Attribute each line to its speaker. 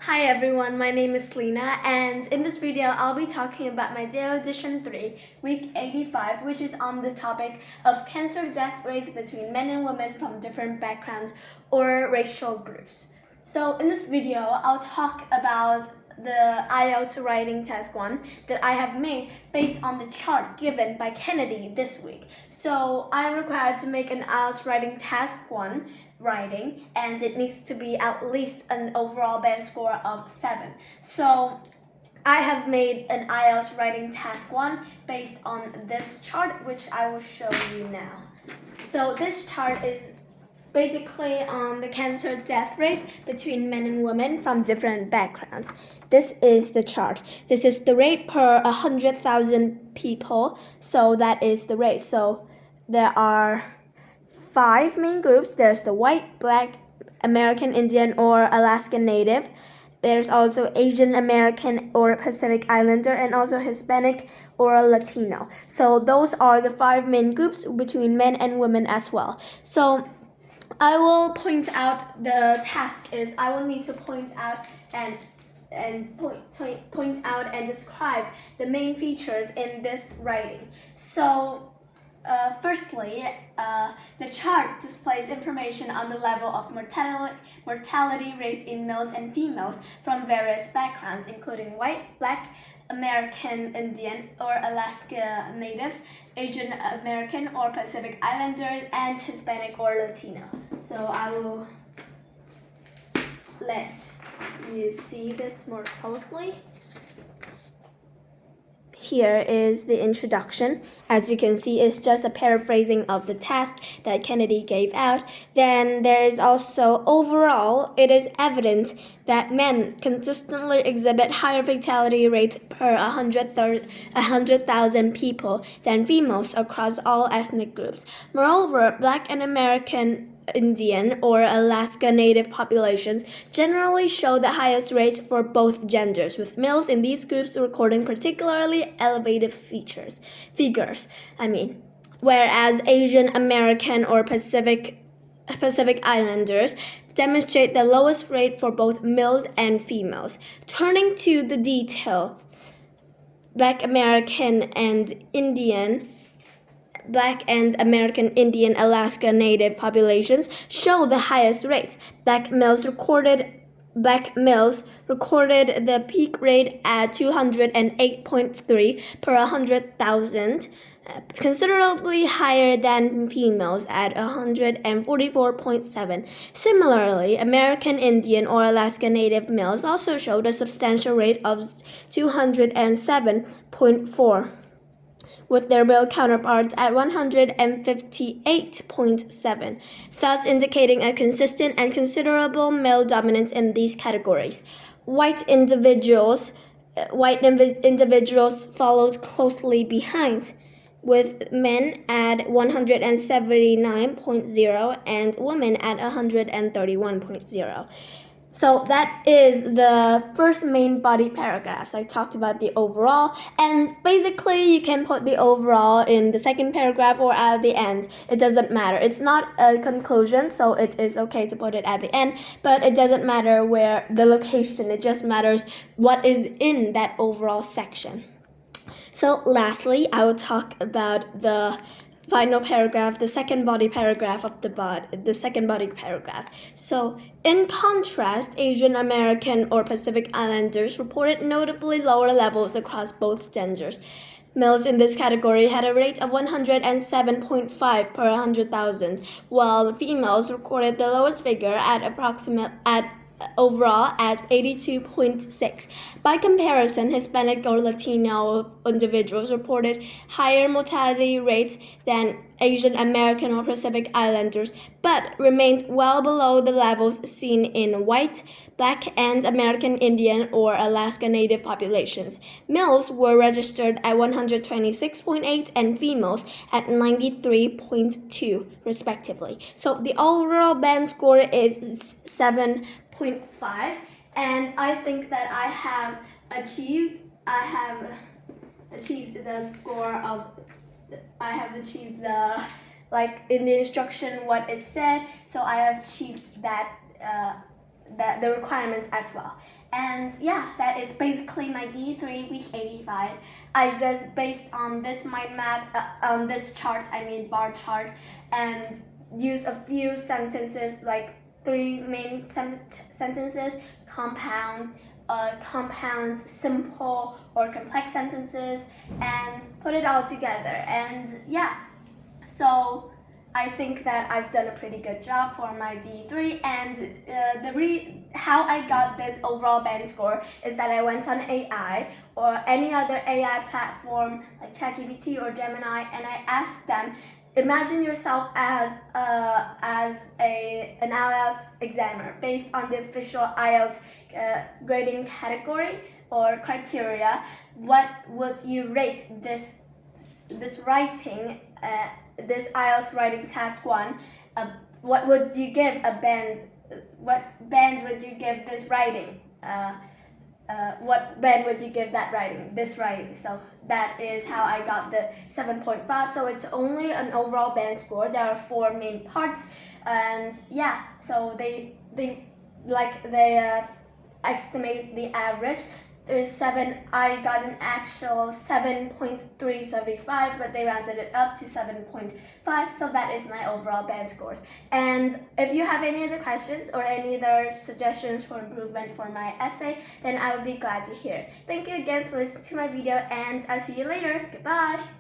Speaker 1: Hi everyone, my name is Lena, and in this video I'll be talking about my daily edition 3, week 85, which is on the topic of cancer death rates between men and women from different backgrounds or racial groups. So in this video I'll talk about the IELTS writing test 1 that I have made based on the chart given by Kennedy this week. So I'm required to make an IELTS writing test 1 writing, and it needs to be at least an overall band score of 7. So I have made an IELTS writing task 1 based on this chart, which I will show you now. So this chart is basically on the cancer death rates between men and women from different backgrounds. This is the chart. This is the rate per 100,000 people, so that is the rate. So there are 5 main groups. There's the white, black, American Indian or Alaskan Native. There's also Asian American or Pacific Islander, and also Hispanic or Latino. So those are the 5 main groups between men and women as well. So I will point out, the task is I will need to point out and describe the main features in this writing. So firstly, the chart displays information on the level of mortality rates in males and females from various backgrounds, including white, black, American Indian or Alaska Natives, Asian American or Pacific Islanders, and Hispanic or Latino. So I will let you see this more closely. Here is the introduction. As you can see, it's just a paraphrasing of the task that Kennedy gave out. Then there is also, overall, it is evident that men consistently exhibit higher fatality rates per 100,000 people than females across all ethnic groups. Moreover, black and American Indian or Alaska Native populations generally show the highest rates for both genders, with males in these groups recording particularly elevated figures. Whereas Asian American or Pacific Islanders demonstrate the lowest rate for both males and females. Turning to the detail, Black and American Indian Alaska Native populations show the highest rates. Black males recorded the peak rate at 208.3 per 100,000, considerably higher than females at 144.7. Similarly, American Indian or Alaska Native males also showed a substantial rate of 207.4. with their male counterparts at 158.7, thus indicating a consistent and considerable male dominance in these categories. White individuals followed closely behind, with men at 179.0 and women at 131.0. So that is the first main body paragraphs. I talked about the overall, and basically you can put the overall in the second paragraph or at the end. It doesn't matter. It's not a conclusion, so it is okay to put it at the end, but it doesn't matter where the location. It just matters what is in that overall section. So lastly, I will talk about the final paragraph, the second body paragraph of the second body paragraph. So, in contrast, Asian American or Pacific Islanders reported notably lower levels across both genders. Males in this category had a rate of 107.5 per 100,000, while females recorded the lowest figure overall at 82.6. By comparison, Hispanic or Latino individuals reported higher mortality rates than Asian American or Pacific Islanders, but remained well below the levels seen in white, black, and American Indian or Alaska Native populations. Males were registered at 126.8 and females at 93.2, respectively. So the overall band score is 7.5, and I think that I have achieved the score of, I have achieved the, like in the instruction what it said, so I have achieved that the requirements as well. And yeah, that is basically my D3 week 85. I just based on this mind map, on this chart, I mean bar chart, and use a few sentences, like 3 main sentences: compound, compounds, simple or complex sentences, and put it all together. And yeah, so I think that I've done a pretty good job for my D3, and how I got this overall band score is that I went on AI or any other AI platform like ChatGPT or Gemini, and I asked them, imagine yourself as an IELTS examiner based on the official IELTS grading category or criteria. What would you rate this writing? This IELTS writing task 1, what would you give a band? What band would you give this writing? What band would you give that writing? This writing. So that is how I got the 7.5. So it's only an overall band score. There are 4 main parts, and yeah, so they estimate the average. There's 7. I got an actual 7.375, but they rounded it up to 7.5, so that is my overall band scores. And if you have any other questions or any other suggestions for improvement for my essay, then I would be glad to hear. Thank you again for listening to my video, and I'll see you later. Goodbye!